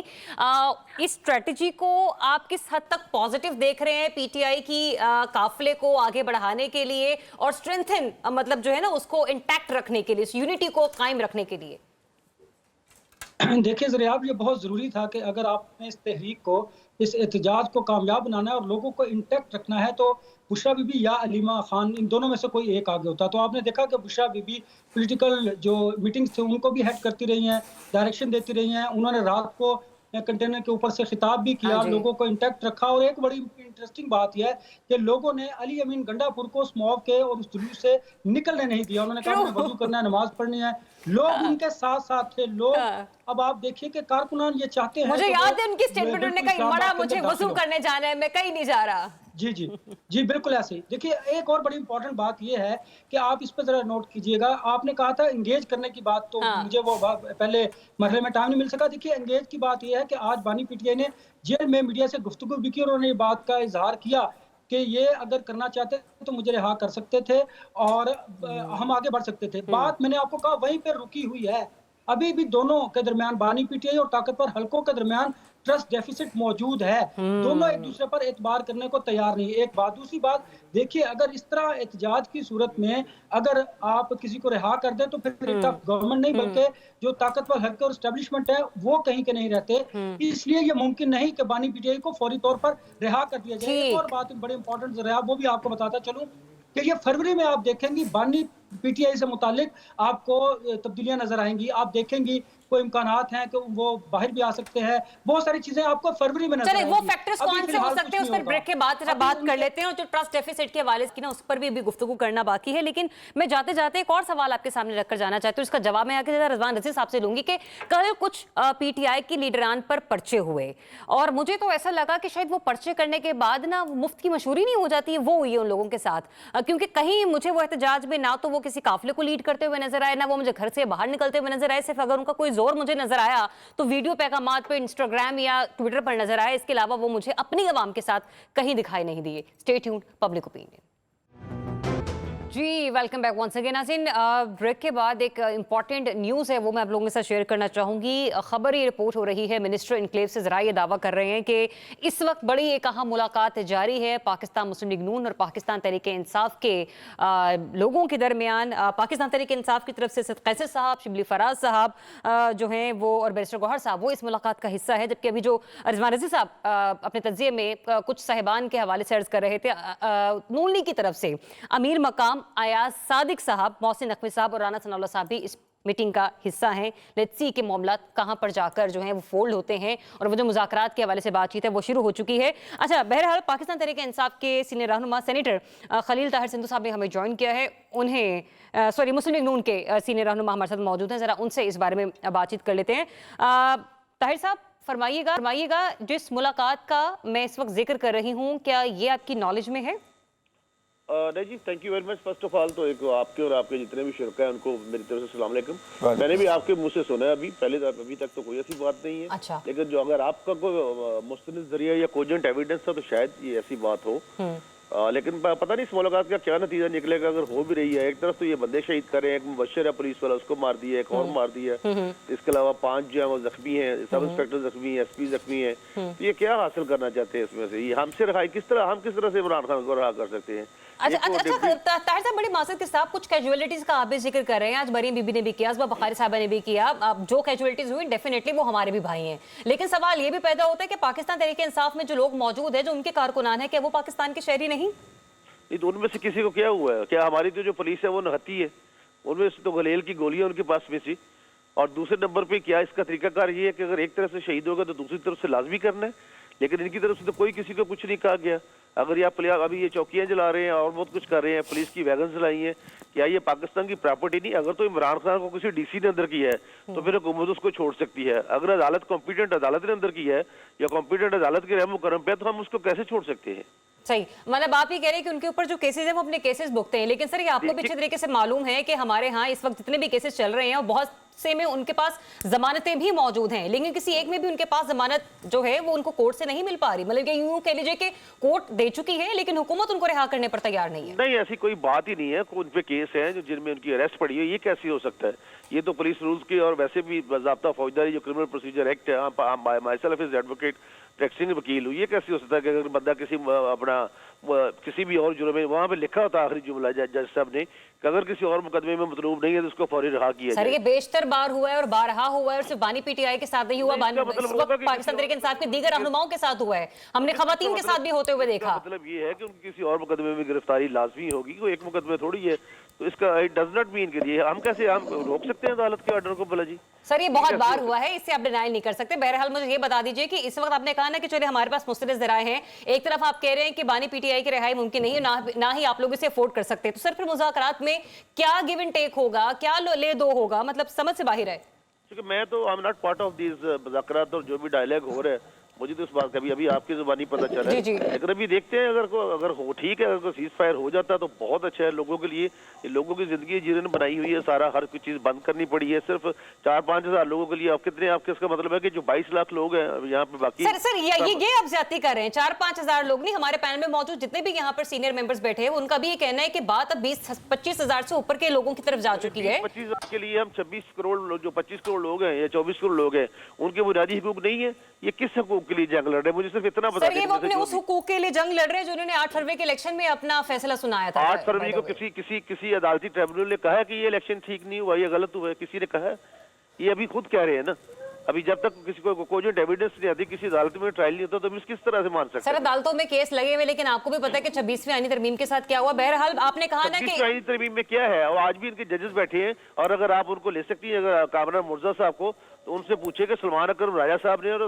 इस स्ट्रेटजी को आप किस हद तक पॉजिटिव देख रहे हैं पीटीआई की काफिले को आगे बढ़ाने के लिए और स्ट्रेंथन, मतलब जो है ना उसको इंटैक्ट रखने के लिए, यूनिटी को कायम रखने के लिए? देखिए ज़रियाब, ये बहुत ज़रूरी था कि अगर आपने इस तहरीक को, इस एहतजाज को कामयाब बनाना है और लोगों को इंटैक्ट रखना है, तो बुशरा बीबी या अलीमा खान, इन दोनों में से कोई एक आगे होता। तो आपने देखा कि बुशरा बीबी पॉलिटिकल जो मीटिंग्स थे उनको भी हेड करती रही हैं, डायरेक्शन देती रही हैं। उन्होंने रात को कंटेनर के ऊपर से खिताब भी किया, लोगों को इंटैक्ट रखा। और एक बड़ी इंटरेस्टिंग बात यह है कि लोगों ने अली अमीन गंडापुर को स्मॉग के और उस जुलूस से निकलने नहीं दिया। उन्होंने कहा मुझे वजू करना है, नमाज पढ़नी है, लोग उनके साथ साथ थे। लोग अब आप देखिए कि कारकुनान ये चाहते हैं, मुझे याद है उनकी स्टेटमेंट, उन्होंने कहा बड़ा मुझे वजू करने जाना है, मैं कहीं नहीं जा रहा। जी जी जी, बिल्कुल ऐसे ही। देखिए एक और बड़ी इंपॉर्टेंट बात यह है कि आप इस पर जरा नोट कीजिएगा, आपने कहा था एंगेज करने की बात, तो मुझे वो पहले मरहले में टाइम नहीं मिल सका। देखिए एंगेज की बात यह है कि आज बानी पीटीआई ने जेल में मीडिया से गुफ्तगू भी की और उन्होंने ये बात का इजहार किया कि ये अगर करना चाहते तो मुझे रिहा कर सकते थे और हम आगे बढ़ सकते थे। बात मैंने आपको कहा वहीं पर रुकी हुई है। अभी भी दोनों के दरमियान, बानी पीटीआई और ताकतवर हलकों के दरमियान ट्रस्ट डेफिसिट मौजूद है। दोनों एक दूसरे पर एतबार करने को तैयार नहीं। एक बात। दूसरी बात, देखिए अगर इस तरह एहतजाज की सूरत में अगर आप किसी को रिहा कर दें तो फिर एक गवर्नमेंट नहीं बल्कि जो ताकतवर हल्के और एस्टेब्लिशमेंट है वो कहीं के नहीं रहते। इसलिए ये मुमकिन नहीं कि बानी पीटीआई को फौरी तौर पर रिहा कर दिया जाए। एक और बात बड़ी इंपॉर्टेंट जरा वो भी आपको बताता चलूं कि ये फरवरी में आप देखेंगी बानी पीटीआई से मुतालिक आपको तब्दीलियां नजर आएंगी। आप देखेंगी कोई इम्कानात हैं कि वो बाहर भी आ सकते हैं। बहुत सारी चीजें आपको फरवरी में नजर आएंगी। वो फैक्टर्स कौन से हो सकते हैं उस पर ब्रेक के बाद बात कर लेते हैं। और जो ट्रस्ट डेफिसिट के हवाले की ना उस पर भी गुफ्तगू करना बाकी है। लेकिन मैं जाते जाते एक और सवाल आपके सामने रखकर जाना चाहती हूँ, इसका जवाब मैं आगे रिजवान रज़ी साहब से लूंगी कि कल कुछ पीटीआई की लीडरान पर पर्चे हुए और मुझे तो ऐसा लगा कि शायद वो पर्चे करने के बाद ना मुफ्त की मशहूरी नहीं हो जाती है, वो हुई है उन लोगों के साथ। क्योंकि कहीं मुझे वो एहतजाज में ना तो वो किसी काफिले को लीड करते हुए नजर आए, ना वो मुझे घर से बाहर निकलते हुए नजर आए। सिर्फ अगर उनका कोई जोर मुझे नजर आया तो वीडियो पैगामात पे इंस्टाग्राम या ट्विटर पर नजर आए। इसके अलावा वो मुझे अपनी आवाम के साथ कहीं दिखाई नहीं दिए। Stay tuned, public opinion. जी वेलकम बैक वंस अगेन। नाज़रीन, ब्रेक के बाद एक इंपॉर्टेंट न्यूज़ है वो मैं आप लोगों के साथ शेयर करना चाहूँगी। खबर ये रिपोर्ट हो रही है, मिनिस्टर इनक्लेव से ज़रा ये दावा कर रहे हैं कि इस वक्त बड़ी एक अहम मुलाकात जारी है पाकिस्तान मुस्लिम लीग नून और पाकिस्तान तहरीक इंसाफ के लोगों के दरमियान। पाकिस्तान तहरीक इंसाफ की तरफ से सैयद कैसर साहब, शिबली फराज साहब जो हैं वो और बैरिस्टर गौहर साहब वो इस मुलाकात का हिस्सा है। जबकि अभी जो रिजवान रज़ी साहब अपने तज्ज़िये में कुछ साहिबान के हवाले से अर्ज़ कर रहे थे, नून लीग की तरफ से अमीर मकाम अयाज सादिक साहब, मोहसिन नकवी साहब और राना सनाउल्लाह साहब भी इस मीटिंग का हिस्सा हैं। लेट्स सी के मामला कहां पर जाकर जो हैं वो फोल्ड होते हैं और वो जो मुज़ाकरात के हवाले से बातचीत है वो शुरू हो चुकी है। अच्छा, बहरहाल पाकिस्तान तहरीक इंसाफ के सीनियर रहनुमा सेनेटर खलील ताहिर सिंधु साहब ने हमें ज्वाइन किया है। उन्हें मुस्लिम लीग नून के सीनियर रहनुमा हमारे साथ मौजूद हैं, ज़रा उनसे इस बारे में बातचीत कर लेते हैं। ताहिर साहब फरमाइएगा, जिस मुलाकात का मैं इस वक्त जिक्र कर रही हूँ क्या ये आपकी नॉलेज में है? नहीं जी, thank you very much. First of all तो एक आपके और आपके जितने भी शुरका हैं उनको मेरी तरफ से अस्सलाम वालेकुम। मैंने भी आपके मुंह से सुना है अभी तक तो कोई ऐसी बात नहीं है। अच्छा। लेकिन जो अगर आपका कोई मुस्तनिद जरिया या कोजेंट एविडेंस था तो शायद ये ऐसी बात हो। लेकिन पता नहीं इस मुलाकात का क्या नतीजा निकलेगा। अगर हो भी रही है, एक तरफ तो ये बंदे शहीद कर रहे हैं, एक मुबशर है पुलिस वाला उसको मार दिया, एक और मार दिया, इसके अलावा 5 जो है वो जख्मी हैं, सब इंस्पेक्टर जख्मी है, SP जख्मी है। तो ये क्या हासिल करना चाहते हैं इसमें से? ये हमसे रहा किस तरह, हम किस तरह से इमरान खान को रहा कर सकते हैं? अच्छा, ताहिर साहब बड़ी मासूद के साथ कुछ कैजुअलिटीज का आप भी जिक्र कर रहे हैं। आज मरीम बीबी ने भी किया, असबा बखारी साहबा ने भी किया। अब जो कैजुअलिटीज हुई डेफिनेटली वो हमारे भी भाई हैं। लेकिन सवाल ये भी पैदा होता है कि पाकिस्तान तहरीक इंसाफ में जो लोग मौजूद है, जो उनके कारकुनान है, क्या वो पाकिस्तान के शहरी नहीं? तो उनमें से किसी को क्या हुआ है? क्या हमारी तो जो पुलिस है वो नहती है? उनमें से तो गलेल की गोलियां उनके पास में थी। और दूसरे नंबर पे क्या इसका तरीकाकार ये है कि अगर एक तरफ से शहीद होगा तो दूसरी तरफ से लाजमी करना है। लेकिन इनकी तरफ से तो कोई किसी को कुछ नहीं कहा गया। अगर ये अभी ये चौकियां जला रहे हैं और बहुत कुछ कर रहे हैं, पुलिस की वैगन जलाई है, क्या ये पाकिस्तान की प्रॉपर्टी नहीं? अगर तो इमरान खान को किसी DC ने अंदर किया है तो फिर हुकूमत उसको छोड़ सकती है। अगर अदालत कॉम्पिटेंट अदालत ने अंदर किया है या कॉम्पिटेंट अदालत के रहम करम पे तो हम उसको कैसे छोड़ सकते हैं? सही, मतलब आप ये कह रहे हैं कि उनके ऊपर जो केसेस हैं वो अपने केसेस भुगते हैं। लेकिन सर ये आपको भी अच्छे तरीके से मालूम है कि हमारे यहाँ इस वक्त जितने भी केसेस चल रहे हैं और बहुत से में उनके पास जमानतें भी मौजूद हैं, लेकिन किसी एक में भी उनके पास जमानत जो है वो उनको कोर्ट से नहीं मिल पा रही। मतलब यूं कह लीजिए कि कोर्ट दे चुकी है लेकिन हुकूमत उनको रिहा करने पर तैयार नहीं है। नहीं, ऐसी कोई बात ही नहीं है। उन पे केस है जो जिनमें उनकी अरेस्ट पड़ी है, ये कैसे हो सकता है? ये तो पुलिस रूल्स की और वैसे भी बाज़ाब्ता फौजदारी जो क्रिमिनल प्रोसीजर एक्ट है, myself is advocate, practising वकील हूँ, ये कैसे हो सकता है कि अगर बंदा किसी अपना किसी भी और जुर्म में, वहाँ पे लिखा होता आखिरी जुमला जज साहब ने कि अगर किसी और मुकदमे में मतलूब नहीं है तो उसको फौरी रिहा किया सर जाए। ये बेशतर बार हुआ है और बारहा हुआ है, और सिर्फ बानी पीटीआई के साथ नहीं हुआ, मतलब इस वक्त पाकिस्तान तहरीक इंसाफ के दीगर रहनुमाओं के साथ हुआ है, हमने खवातीन के साथ भी होते हुए देखा। मतलब ये है कि उनकी किसी और मुकदमे में गिरफ्तारी लाजमी होगी, कोई एक मुकदमे थोड़ी है, तो इसका इट डज नॉट मीन के लिए हम कैसे हम रोक सकते हैं अदालत के ऑर्डर को? भला जी सर ये बहुत बार हुआ है, इससे आप डिनाइल नहीं कर सकते। बहरहाल मुझे ये बता दीजिए कि इस वक्त आपने कहा ना कि चलिए हमारे पास मुस्तनद ज़राए हैं, एक तरफ आप कह रहे हैं कि बानी पीटीआई की रिहाई मुमकिन नहीं है, ना ही आप लोग इसे अफोर्ड कर सकते, तो सर फिर मुज़ाकरात में क्या गिव एंड टेक होगा, क्या ले दो होगा, मतलब समझ से बाहर है। क्योंकि मैं तो I am not part of this मुज़ाकरात, और जो भी डायलॉग हो रहा है मुझे तो इस बात का भी अभी आपकी जुबानी पता चला है। लेकिन अभी देखते हैं अगर हो ठीक है, अगर सीज फायर हो जाता तो बहुत अच्छा है लोगों के लिए। लोगों की जिंदगी जिन्होंने बनाई हुई है, सारा हर कोई चीज बंद करनी पड़ी है सिर्फ 4-5 हज़ार लोगों के लिए। आप कितने, आपके इसका मतलब है कि जो 22 लाख लोग हैं यहाँ पे, बाकी सर ये आप ज्यादती कर रहे हैं। 4-5 हज़ार लोग नहीं, हमारे पैनल में मौजूद जितने भी यहाँ पर सीनियर मेंबर्स बैठे हैं उनका भी ये कहना है कि बात अब 20-25 हज़ार से ऊपर के लोगों की तरफ जा चुकी है। 25 हज़ार के लिए हम 26 करोड़ लोग, जो 25 करोड़ लोग हैं या 24 करोड़ लोग हैं, उनके बुनियादी हकूक नहीं है। ये किस हकूक के लिए जंग लड़ रहे हैं? मुझे सिर्फ इतना बता सर ये वो अपने उस हुकूक के लिए जंग लड़ रहे हैं जो उन्होंने 8 फरवरी के इलेक्शन में अपना फैसला सुनाया था। 8 फरवरी को किसी अदालती ट्रिब्यूनल ने कहा कि ये इलेक्शन ठीक नहीं हुआ, ये गलत हुआ है, किसी ने कहा? ये अभी खुद कह रहे हैं ना। अभी जब तक किसी को कोई एविडेंस नहीं आती, किसी अदालत में ट्रायल नहीं होता, तो हम किस तरह से मान सकते हैं? सर अदालतों में केस लगे हुए, लेकिन आपको भी पता है कि 26वीं आईनी तरमीम के साथ क्या हुआ। बहरहाल आपने कहा ना कि 26वीं आईनी तरमीम में क्या है, और आज भी इनके जजेस बैठे हैं, और अगर आप उनको ले सकती हैं, अगर कामरान मुर्जा साहब को, तो उनसे पूछे कि सलमान अकरम राजा साहब ने और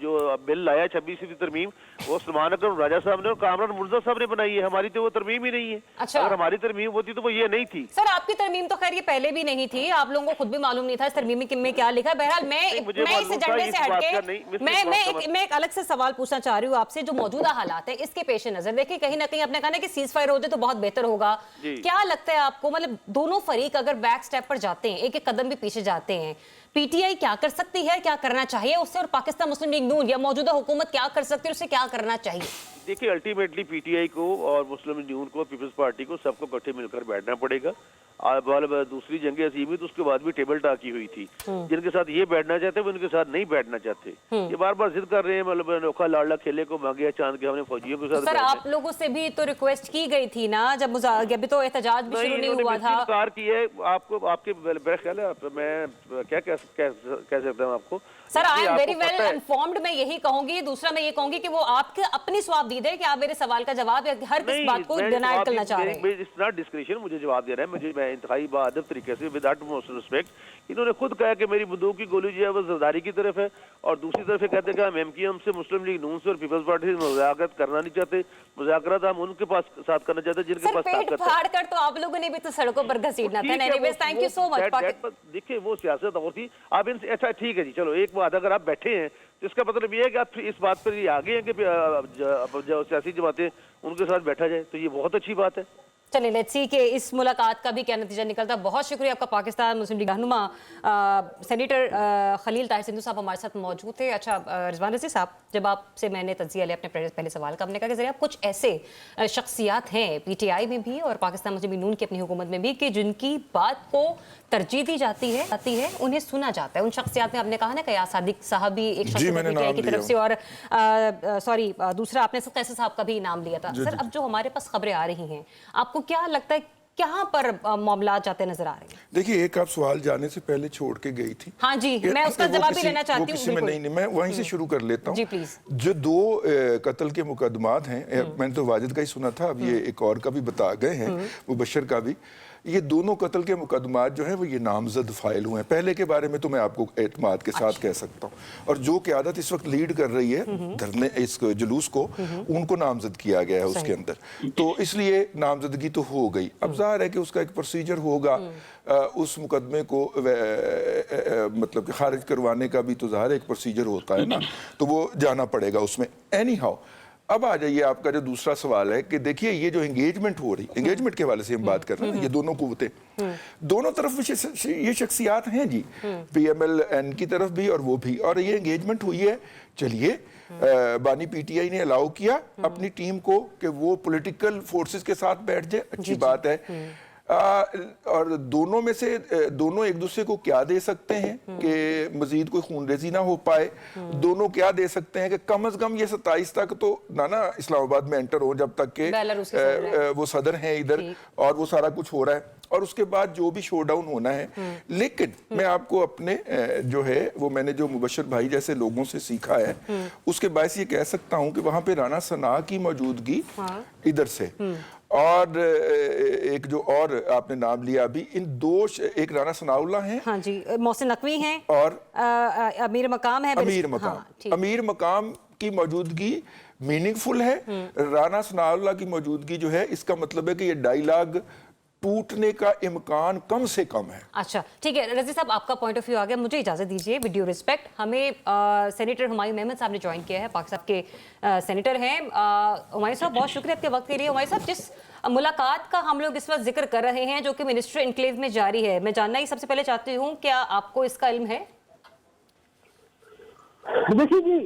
जो बिल लाया 26वीं तरमीम, वो सलमान अकरम राजा साहब ने और कामरान मुर्जा साहब ने बनाई है। हमारी तो वो तरमीम ही नहीं है। अच्छा। अगर हमारी तरमीम होती तो वो ये नहीं थी। सर आपकी तरमीम तो खैर ये पहले भी नहीं थी, आप लोगों को खुद भी मालूम नहीं था इस तरमीम में क्या लिखा है। बहरहाल मैं इस एजेंडे से हटके मैं एक अलग से सवाल पूछना चाह रही हूँ आपसे। जो मौजूदा हालात है इसके पेश नजर देखिए, कहीं ना कहीं आपने कहा ना कि सीज फायर हो जाए तो बहुत बेहतर होगा। क्या लगता है आपको, मतलब दोनों फरीक अगर बैक स्टेप पर जाते हैं, एक एक कदम भी पीछे जाते हैं, पीटीआई क्या कर सकती है, क्या करना चाहिए उससे, और पाकिस्तान मुस्लिम लीग नून या मौजूदा हुकूमत क्या कर सकती है, उससे क्या करना चाहिए? देखिए अल्टीमेटली पीटीआई को और मुस्लिम लीग नून को, पीपल्स पार्टी को, सबको इकट्ठे मिलकर बैठना पड़ेगा। दूसरी जंग अजीम हुई तो उसके बाद भी टेबल टाक की हुई थी। जिनके साथ ये बैठना चाहते वो इनके साथ नहीं बैठना चाहते। ये बार बार जिद कर रहे हैं, मतलब अनोखा लाडला खेले को मांगे चांद के, हमने फौजियों के साथ। सर आप लोगों से भी तो रिक्वेस्ट की गई थी ना, जब अभी तो एहतजाज भी शुरू नहीं हुआ था। कार की है आपको, आपके मेरा ख्याल है, मैं क्या कह सकता हूँ आपको। Sir I am very well informed, मैं यही कहूंगी। दूसरा मैं ये कहूंगी कि वो आपके अपनी स्वाबदीद है कि आप मेरे सवाल का जवाब हर किस बात को डिनाई करना चाह रहे हैं। इट्स नॉट डिस्क्रिशन, मुझे जवाब दे रहा है, मैं इंतहाई बाअदब तरीके से, विद अटमोस्ट रिस्पेक्ट, इन्होंने खुद कहा कि मेरी बंदूक की गोली जो है वो जरदारी की तरफ है, और दूसरी तरफ कहते हैं कि हम एमक्यूएम से, मुस्लिम लीग नून से और पीपल्स पार्टी से मुज़ाकरात करना नहीं चाहते। मुज़ाकरात हम उनके पास साथ करना चाहते हैं जिनके पास पेट फाड़ कर तो आप लोगों ने भी तो सड़कों पर घसीटना था। Anyways thank you so much. देखिए वो सियासत और थी। आप इनसे अच्छा ठीक है जी, चलो एक बात, अगर आप बैठे हैं तो इसका मतलब ये है कि आप इस बात पर ये आगे हैं कि जो सियासी जमातें उनके साथ बैठा जाए, तो ये बहुत अच्छी बात है। चलिए लेट्स सी कि इस मुलाकात का भी क्या नतीजा निकलता है। बहुत शुक्रिया आपका। पाकिस्तान मुस्लिम लीग रहनुमा सेनेटर खलील ताहिर सिंधु साहब हमारे साथ मौजूद थे। अच्छा रिजवान रज़ी साहब, जब आपसे मैंने तज्जिया लिया अपने पहले सवाल का, हमने कहा कि जरिए आप कुछ ऐसे शख्सियात हैं पीटीआई में भी और पाकिस्तान मुस्लिम लीग नून की अपनी हुकूमत में भी कि जिनकी बात को तरजीह दी जाती है, उन्हें सुना जाता है। उन शख्सियात में आपने कहा ना कि सादिक साहब भी एक शख्स पीटीआई की तरफ से, और सॉरी दूसरा आपने कैसे साहब का भी नाम लिया था। सर अब जो हमारे पास खबरें आ रही हैं, आपको क्या लगता है कहां पर मामला जाते नजर आ रहे हैं? देखिए एक आप सवाल जाने से पहले छोड़ के गई थी। हाँ जी, मैं उसका जवाब भी लेना चाहती हूँ। नहीं, मैं वहीं से शुरू कर लेता हूँ। जी प्लीज। जो 2 कत्ल के मुकदमात हैं, मैंने तो वाजिद का ही सुना था, अब ये एक और का भी बता गए हैं, मुबशर का भी। ये दोनों कत्ल के मुकदमात जो हैं वो ये नामजद फाइल हुए हैं। पहले के बारे में तो मैं आपको एतमाद के साथ कह सकता हूँ, और जो क़यादत इस वक्त लीड कर रही है धरने इस जुलूस को, उनको नामजद किया गया है उसके अंदर, तो इसलिए नामजदगी तो हो गई। अब ज़ाहिर है कि उसका एक प्रोसीजर होगा, उस मुकदमे को मतलब कि खारिज करवाने का भी तो ज़ाहिर एक प्रोसीजर होता है ना, तो वो जाना पड़ेगा उसमें। एनी हाउ अब आ जाइए आपका जो दूसरा सवाल है कि देखिए ये जो एंगेजमेंट हो रही, एंगेजमेंट के वाले से हम बात कर रहे हैं, ये दोनों कुव्वतें दोनों तरफ ये शख्सियात हैं जी, PMLN की तरफ भी और वो भी, और ये एंगेजमेंट हुई है। चलिए बानी पीटीआई ने अलाउ किया अपनी टीम को कि वो पॉलिटिकल फोर्सेस के साथ बैठ जाए, अच्छी बात है। और दोनों में से दोनों एक दूसरे को क्या दे सकते हैं कि मजीद कोई खूनरेजी ना हो पाए, दोनों क्या दे सकते हैं कि कम अज कम ये 27 तक तो ना इस्लामाबाद में एंटर हो, जब तक के वो सदर हैं इधर और वो सारा कुछ हो रहा है, और उसके बाद जो भी शोडाउन होना है। लेकिन मैं आपको अपने जो है वो मैंने जो मुबशर भाई जैसे लोगों से सीखा है उसके बायस ये कह सकता हूं कि वहां पे राना सना की मौजूदगी इधर से, और एक जो और आपने नाम लिया अभी, इन दो एक राना सनाउल्लाह हैं, हाँ जी, मोहसिन नकवी हैं, और अमीर मकाम है, अमीर मकाम। हाँ, अमीर मकाम की मौजूदगी मीनिंगफुल है, राना सनाउल्लाह की मौजूदगी जो है इसका मतलब है कि ये डायलॉग टूटने का इम्कान कम से कम है। अच्छा ठीक है, रज़ी साहब आपका पॉइंट ऑफ व्यू आ गया, मुझे इजाजत दीजिए विद रिस्पेक्ट। हमें सेनेटर हुमायूं मेमन साहब ने ज्वाइन किया है, पाकिस्तान के सेनेटर हैं। हुमायूं साहब बहुत शुक्रिया आपके वक्त के लिए। हुमायूं साहब, जिस मुलाकात का हम लोग इस वक्त जिक्र कर रहे हैं जो कि मिनिस्ट्री इनक्लेव में जारी है, मैं जानना ही सबसे पहले चाहती हूँ, क्या आपको इसका इल्म है? देखिए जी,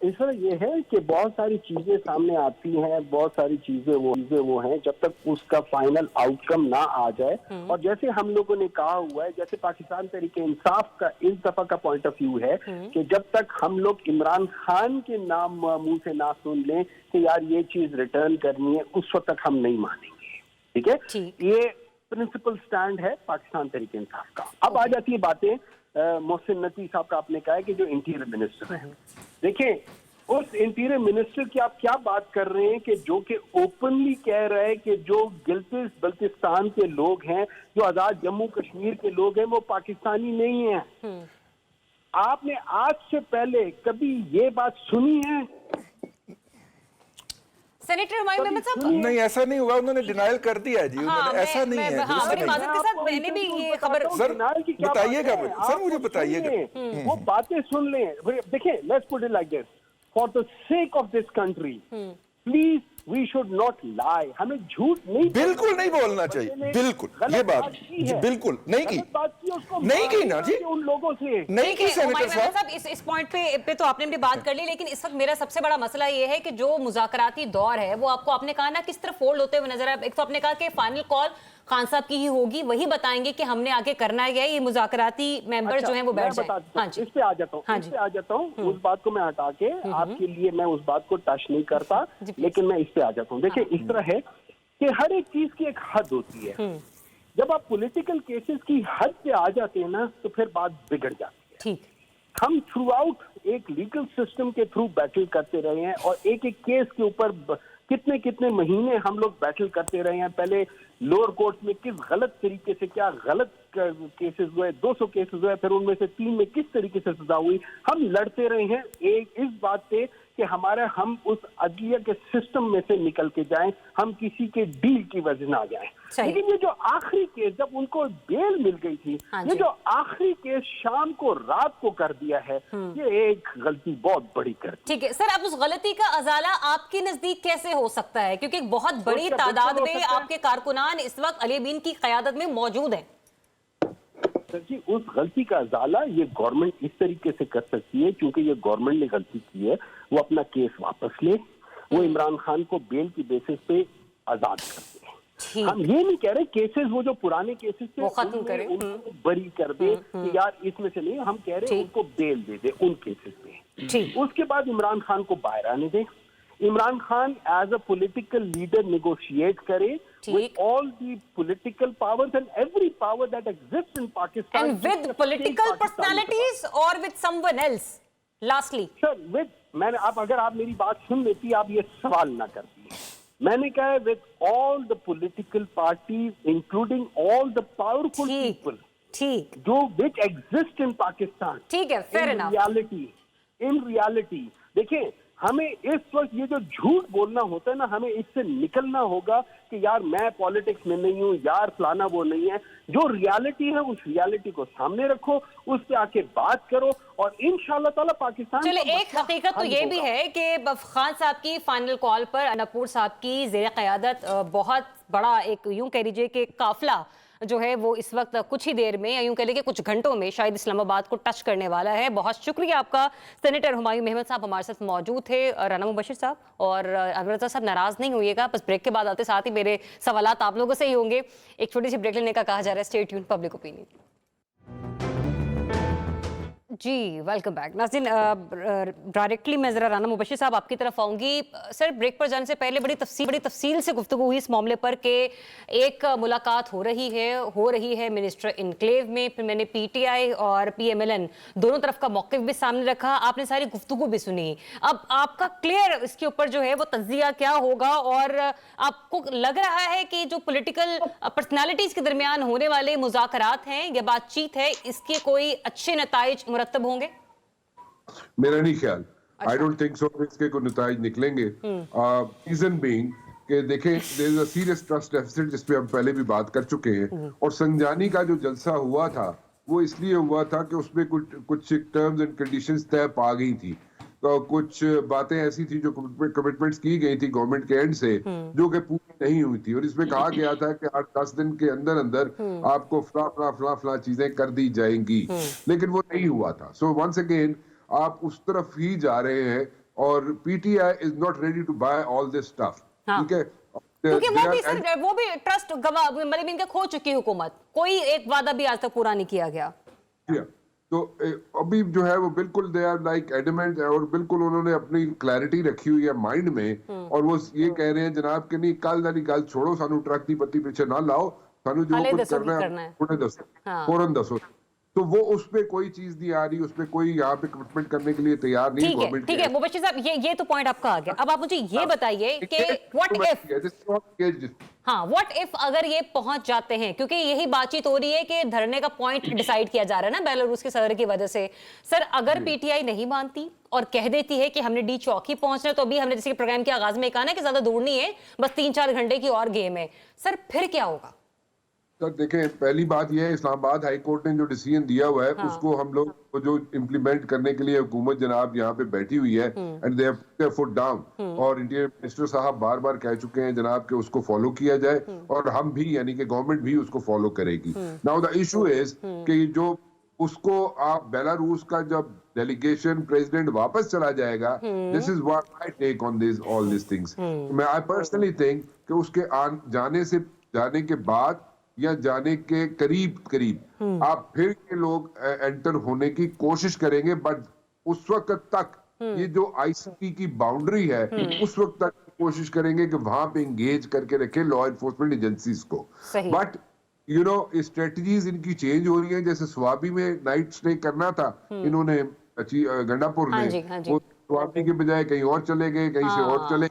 इसमें ये है कि बहुत सारी चीजें सामने आती हैं, बहुत सारी चीजें वो हैं जब तक उसका फाइनल आउटकम ना आ जाए। और जैसे हम लोगों ने कहा हुआ है, जैसे पाकिस्तान तहरीक इंसाफ का इस दफा का पॉइंट ऑफ व्यू है कि जब तक हम लोग इमरान खान के नाम मुंह से ना सुन लें कि यार ये चीज रिटर्न करनी है, उस वक्त तक हम नहीं मानेंगे। ठीक है, ये प्रिंसिपल स्टैंड है पाकिस्तान तहरीक इंसाफ का। अब आ जाती है बातें मोहसिन नकवी साहब का, आपने कहा है कि जो इंटीरियर मिनिस्टर है, देखिए उस इंटीरियर मिनिस्टर की आप क्या बात कर रहे हैं कि जो कि ओपनली कह रहे हैं कि जो गिल्टिस बल्तिस्तान के लोग हैं, जो आजाद जम्मू कश्मीर के लोग हैं, वो पाकिस्तानी नहीं है। आपने आज से पहले कभी ये बात सुनी है? सेनेटर हुमायूं मेमन साहब, नहीं, ऐसा नहीं हुआ, उन्होंने डिनाइल कर दिया है जी। उन्होंने ऐसा नहीं है। बड़ी माजरत के साथ मैंने भी ये खबर, सर बताइएगा, सर मुझे बताइएगा, वो बातें सुन लें। देखिए, let's put it like this, for the sake of this country please we should not lie. हमें झूठ नहीं, बिल्कुल नहीं बोलना चाहिए, बिल्कुल ये बात बिल्कुल नहीं की, नहीं की ना जी, उन लोगों से नहीं की। सेनेटर साहब, इस पॉइंट पे तो आपने भी बात कर ली, लेकिन इस वक्त मेरा सबसे बड़ा मसला ये है कि जो मुज़ाकराती दौर है वो आपको, आपने कहा ना, किस तरह फोल्ड होते हुए नजर आए। एक तो आपने कहा कि फाइनल कॉल खान साहब की ही होगी, वही बताएंगे कि हमने आगे करना है, ये मुज़ाकराती मेंबर जो हैं वो बैठ जाए। हाँ जी, इस पे आ जाता हूँ, उस बात को मैं हटा के आपके लिए मैं उस बात को टच नहीं करता, लेकिन मैं इस पे आ जाता हूँ। देखिए, इस तरह है कि हर एक चीज की एक हद होती है। जब आप पॉलिटिकल केसेस की हद पे आ जाते हैं ना, तो फिर बात बिगड़ जाती है। ठीक, हम थ्रू आउट एक लीगल सिस्टम के थ्रू बैटल करते रहे हैं, और एक एक केस के ऊपर कितने कितने महीने हम लोग बैटल करते रहे हैं। पहले लोअर कोर्ट में किस गलत तरीके से क्या गलत केसेस हुए, 200 केसेस हुए, फिर उनमें से 3 में किस तरीके से सजा हुई, हम लड़ते रहे हैं एक इस बात पे कि हम उस अदलिया के सिस्टम में से निकल के जाएं, हम किसी के डील की वजह ना जाएं। लेकिन ये जो आखिरी केस, जब उनको बेल मिल गई थी, ये जो आखिरी केस शाम को रात को कर दिया है, ये एक गलती बहुत बड़ी कर दी। ठीक है सर, अब उस गलती का अजाला आपके नजदीक कैसे हो सकता है, क्योंकि एक बहुत बड़ी तादाद में आपके कारकुनान इस वक्त अली अमीन की क़यादत में मौजूद हैं। सर जी, उस गलती का अजाला ये गवर्नमेंट इस तरीके से कर सकती है, क्योंकि ये गवर्नमेंट ने गलती की है, वो अपना केस वापस ले, वो इमरान खान को बेल की बेसिस पे आजाद कर दे। हम ये नहीं कह रहे केसेस, वो जो पुराने केसेस थे खत्म करें, उनको बरी कर दे कि यार इसमें से नहीं, हम कह रहे हैं उनको बेल दे दे उन केसेस पे। उसके बाद इमरान खान को बाहर आने दे, Imran Khan as a political leader negotiate करे with all the political powers and every power that exists in Pakistan, and with political personalities or with someone else. Lastly, sir, with मैंने अगर आप मेरी बात सुन लेती, आप ये सवाल ना करती। मैंने कहा है with all the political parties, including all the powerful people, ठीक, जो which exist in Pakistan. ठीक है, fair enough. In reality, देखिए, हमें इस वक्त ये जो झूठ बोलना होता है ना, हमें इससे निकलना होगा कि यार मैं पॉलिटिक्स में नहीं हूँ, यार फलाना वो नहीं है। जो रियलिटी है उस रियलिटी को सामने रखो, उस पे आके बात करो, और इंशाल्लाह ताला पाकिस्तान। चले, एक हकीकत तो ये भी है कि खान साहब की फाइनल कॉल पर नपूर साहब की ज़ेर क़यादत बहुत बड़ा एक यूं कह लीजिए कि काफिला जो है वो इस वक्त कुछ ही देर में या यूं कह लें कि कुछ घंटों में शायद इस्लामाबाद को टच करने वाला है। बहुत शुक्रिया आपका सेनेटर हुमायूं अहमद साहब हमारे साथ मौजूद थे। राना मुबशिर साहब और अनवर रज़ा साहब नाराज नहीं होइएगा, बस ब्रेक के बाद आते साथ ही मेरे सवालात आप लोगों से ही होंगे। एक छोटी सी ब्रेक लेने का कहा जा रहा है। Stay tuned public opinion. जी वेलकम बैक। नाज़रीन, डायरेक्टली मैं ज़रा राना मुबशिर साहब आपकी तरफ आऊँगी। सर, ब्रेक पर जाने से पहले बड़ी तफसील से गुफ्तगू हुई इस मामले पर कि एक मुलाकात हो रही है मिनिस्टर इनक्लेव में, फिर मैंने पीटीआई और पीएमएलएन दोनों तरफ का मौक़िफ़ भी सामने रखा, आपने सारी गुफ्तगू भी सुनी। अब आपका क्लियर इसके ऊपर जो है वो तज्ज़िया क्या होगा, और आपको लग रहा है कि जो पॉलिटिकल पर्सनैलिटीज़ के दरमियान होने वाले मुज़ाकरात हैं या बातचीत है, इसके कोई अच्छे नताइज मुरत्तब होंगे? मेरा नहीं ख्याल। आई डोंट थिंक सो इसके कोई नताइज निकलेंगे। रीजन बीइंग कि देखें, there is a serious trust deficit जिस पे हम पहले भी बात कर चुके हैं, और संजानी का जो जलसा हुआ था वो इसलिए हुआ था कि उसमें कुछ टर्म्स एंड कंडीशंस तय पा गई थी, तो कुछ बातें ऐसी थी जो कमिटमेंट्स की गई थी गवर्नमेंट के एंड से जो कि पूरी नहीं हुई थी, और इसमें कहा गया था कि 8-10 दिन के अंदर अंदर आपको फला चीजें कर दी जाएंगी, लेकिन वो नहीं हुआ था। सो वंस अगेन आप उस तरफ ही जा रहे हैं, और PTI is not ready to buy all this stuff. ठीक है, क्योंकि वो भी ट्रस्ट गवा मतलब इनका खो चुकी हुकूमत, कोई एक वादा भी आज तक पूरा नहीं किया गया। तो अभी जो है वो बिल्कुल दे आर लाइक एडमेंट, और बिल्कुल उन्होंने अपनी क्लैरिटी रखी हुई है माइंड में, और वो ये कह रहे हैं जनाब कि नहीं, कल वाली गल छोड़ो, सानू ट्रक दी पत्ती पीछे ना लाओ, सानू जो कुछ करना है फौरन दसो। तो वो उसमें कोई चीज नहीं आ रही, उसमें कोई यहाँ पे कमिटमेंट करने के लिए तैयार नहीं गवर्नमेंट। ठीक है मुबशिर साहब, ये तो पॉइंट आपका आ गया। अब आप मुझे ये बताइए कि व्हाट इफ अगर ये पहुंच जाते हैं, क्योंकि यही बातचीत हो रही है कि धरने का पॉइंट डिसाइड किया जा रहा है ना बेलारूस के सदर की वजह से। सर, अगर पीटीआई नहीं मानती और कह देती है कि हमने डी चौक ही पहुंचना है, तो अभी हमने जैसे कि प्रोग्राम के आगाज में कहा ना कि ज्यादा दूर नहीं है, बस 3-4 घंटे की और गेम है, सर फिर क्या होगा? सर देखें, पहली बात यह है, इस्लामाबाद हाई कोर्ट ने जो डिसीजन दिया हुआ है उसको हम लोग जो इम्प्लीमेंट करने के लिए हुकूमत जनाब यहाँ पे बैठी हुई है, and they have put there foot down, और इंटीरियर मिनिस्टर साहब बार बार कह चुके हैं जनाब कि उसको फॉलो किया जाए, और हम भी यानी कि गवर्नमेंट भी उसको फॉलो करेगी। नाउ द इशू इज कि जो उसको आप बेलारूस का जब डेलीगेशन प्रेसिडेंट वापस चला जाएगा, this is what I take on this all this things. मैं आई पर्सनली थिंक कि उसके जाने के बाद या जाने के करीब आप फिर के लोग एंटर होने की कोशिश करेंगे, बट उस वक्त तक ये जो आईसीपी की बाउंड्री है उस वक्त तक कोशिश करेंगे कि वहां पे एंगेज करके रखें लॉ एनफोर्समेंट एजेंसीज को। बट यू नो स्ट्रेटजीज इनकी चेंज हो रही है। जैसे स्वाबी में नाइट स्टे करना था इन्होंने, गंडापुर ने, वो स्वाबी के बजाय कहीं और चले गए, कहीं से और चले,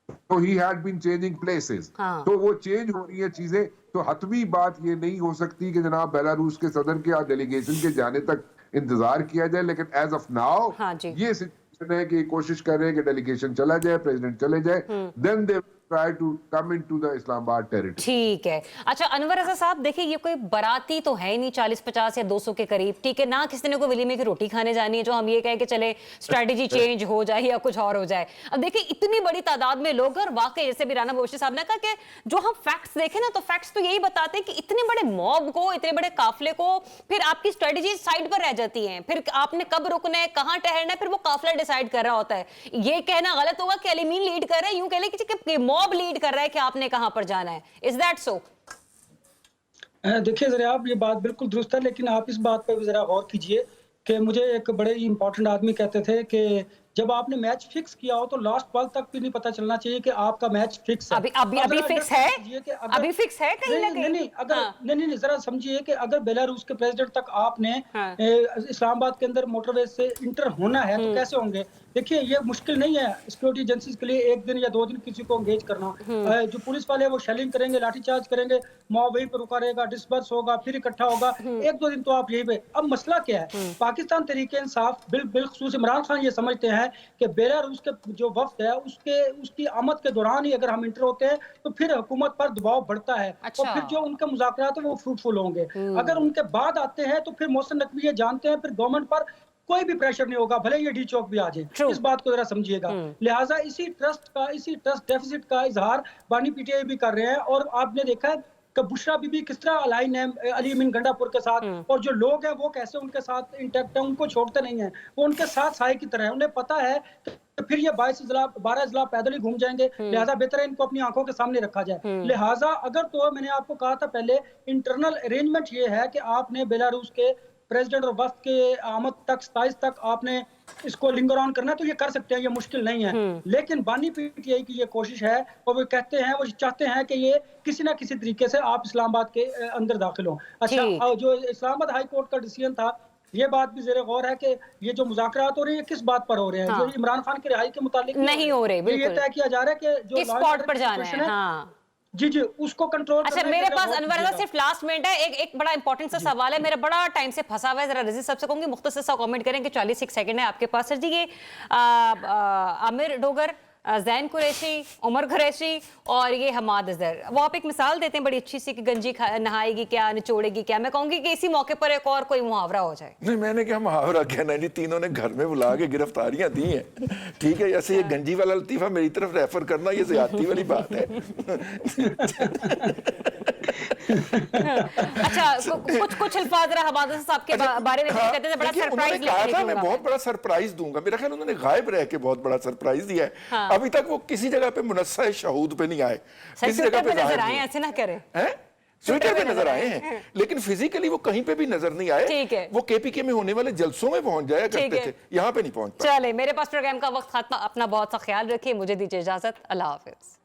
तो he had been changing places. तो वो चेंज हो रही है चीजें, तो हतमी बात ये नहीं हो सकती कि जनाब बेलारूस के सदर के या डेलीगेशन के जाने तक इंतजार किया जाए, लेकिन एज ऑफ नाउ ये सिचुएशन है कि कोशिश कर रहे हैं कि डेलीगेशन चला जाए, प्रेसिडेंट चले जाए, then they try to come into the Islamabad territory। ठीक है। अच्छा अनवर रज़ा साहब, देखिए ये कोई बाराती तो है नहीं 40-50 या 200 के करीब, ठीक है ना, किसी ने कोई वलीमे की रोटी खाने जानी है जो हम ये कहें कि चले स्ट्रेटजी चेंज हो जाए या कुछ और हो जाए। अब देखिए इतनी बड़ी तादाद में लोग, और वाकई जैसे भी राना मुबशिर साहब ने कहा कि जो हम फैक्ट्स देखें ना, तो फैक्ट्स तो यही बताते हैं कि इतने बड़े मॉब को, इतने बड़े काफिले को, फिर आपकी स्ट्रेटजी साइड पर रह जाती है, फिर आपने कब रुकना है, कहाँ ठहरना है, फिर वो काफिला डिसाइड कर रहा होता है। ये कहना गलत होगा कि अलीमीन लीड कर रहे हैं, यूं कह लें कि मॉब लीड कर रहा है कि आपने कहां पर जाना है। Is that so? देखिए जरा, आप ये बात बिल्कुल दुरुस्त है, लेकिन आप इस बात पर भी जरा गौर कीजिए कि मुझे एक बड़े ही इंपॉर्टेंट आदमी कहते थे कि जब आपने मैच फिक्स किया हो तो लास्ट बॉल तक भी नहीं पता चलना चाहिए कि आपका मैच फिक्स है। अभी फिक्स है, अभी फिक्स है कहीं ना कहीं। नहीं, जरा समझिए कि अगर बेलारूस के प्रेसिडेंट तक आपने इस्लामाबाद के अंदर मोटरवे से इंटर होना है तो कैसे होंगे? देखिए ये मुश्किल नहीं है सिक्योरिटी एजेंसीज के लिए 1 दिन या 2 दिन किसी को एंगेज करना। जो पुलिस वाले वो शेलिंग करेंगे, लाठीचार्ज करेंगे, मॉब वहीं पर रुका रहेगा, डिस्पर्स होगा, फिर इकट्ठा होगा, 1-2 दिन तो आप यहीं पे। अब मसला क्या है? पाकिस्तान तहरीक इंसाफ बिलखुसूस इमरान खान ये समझते हैं कि बेलारूस के जो वफ्द है उसकी आमद के दौरान ही अगर हम इंटर होते हैं तो फिर हुकूमत पर दबाव बढ़ता है। अच्छा। और फिर जो उनके मुज़ाकरात है वो फ्रूटफुल होंगे। अगर उनके बाद आते हैं तो फिर मोहसिन नकवी ये जानते हैं फिर गवर्नमेंट पर कोई भी प्रेशर नहीं होगा, भले ये डी चौक भी आ जाए। इस बात को जरा समझिएगा। लिहाजा इसी ट्रस्ट डेफिसिट का इजहार बानी पीटीआई भी कर रहे हैं। और आपने देखा है कि बुशरा बीबी किस तरह अलाइन है अली अमीन गंडापुर के साथ, और जो लोग हैं वो कैसे उनके साथ इंटैक्ट है, उनको छोड़ते नहीं है, वो उनके साथ साए की तरह है। उन्हें पता है कि फिर ये 12 अजला पैदल ही घूम जाएंगे, लिहाजा बेहतर है इनको अपनी आंखों के सामने रखा जाए। लिहाजा अगर तो मैंने आपको कहा था पहले, इंटरनल अरेंजमेंट ये है कि आपने बेलारूस के प्रेसिडेंट और वक्त के आमद तक 27 तक आपने इसको लिंगर ऑन करना है, तो ये कर सकते हैं, ये मुश्किल नहीं है। लेकिन बानी पीटीआई की ये कोशिश है और वो कहते हैं, वो चाहते हैं कि ये किसी ना किसी तरीके से आप इस्लामाबाद के अंदर दाखिल हो। अच्छा, जो इस्लामाबाद हाई कोर्ट का डिसीजन था, ये बात भी जेरे गौर है कि ये जो मुज़ाकरात हो रहे हैं किस बात पर हो रहे हैं, जो इमरान खान की रिहाई के मुतालिक नहीं हो रहे, ये तय किया जा रहा है कि जो किस स्पॉट पर जाना है। हाँ। जी उसको कंट्रोल। अच्छा, मेरे पास अनवर सिर्फ लास्ट मिनट है, एक बड़ा इंपॉर्टेंट सा सवाल है, मेरा बड़ा टाइम से फंसा हुआ है, जरा रजीज साहब से कहूंगी मुख्तसर सा कमेंट करें कि 40 सेकंड है आपके पास। सर जी, ये आमिर डोगर, जैन कुरैशी, उमर कुरैशी और ये हमाद अजहर, वो आप एक मिसाल देते हैं बड़ी अच्छी सी कि गंजी नहाएगी क्या, निचोड़ेगी क्या। मैं कहूंगी कि इसी मौके पर एक और कोई मुहावरा हो जाए। नहीं, मैंने क्या मुहावरा कहना जी, तीनों ने घर में बुला के गिरफ्तारियां दी हैं, ठीक है। ऐसे ये गंजी वाला लतीफा मेरी तरफ रेफर करना, ये ज्यादती वाली बात है। अच्छा, कुछ अल्फाज जरा हमाद अजहर साहब के बारे में कहते थे, बड़ा सरप्राइज था, मैं बहुत बड़ा सरप्राइज दूंगा। मेरा ख्याल उन्होंने गायब रह के बहुत बड़ा सरप्राइज दिया है। अभी तक वो किसी जगह पे मुनस्सा शहूद पे नहीं आए, किसी जगह पे नजर आए, ऐसे ना करें, ट्विटर पे नजर आए हैं, लेकिन फिजिकली वो कहीं पे भी नजर नहीं आए। ठीक है, वो केपीके में होने वाले जलसों में पहुंच जाया करते थे, यहाँ पे नहीं पहुंच पाए। चले, मेरे पास प्रोग्राम का वक्त खत्म, अपना बहुत सा ख्याल रखिए, मुझे दीजिए इजाजत, अल्लाह हाफिज।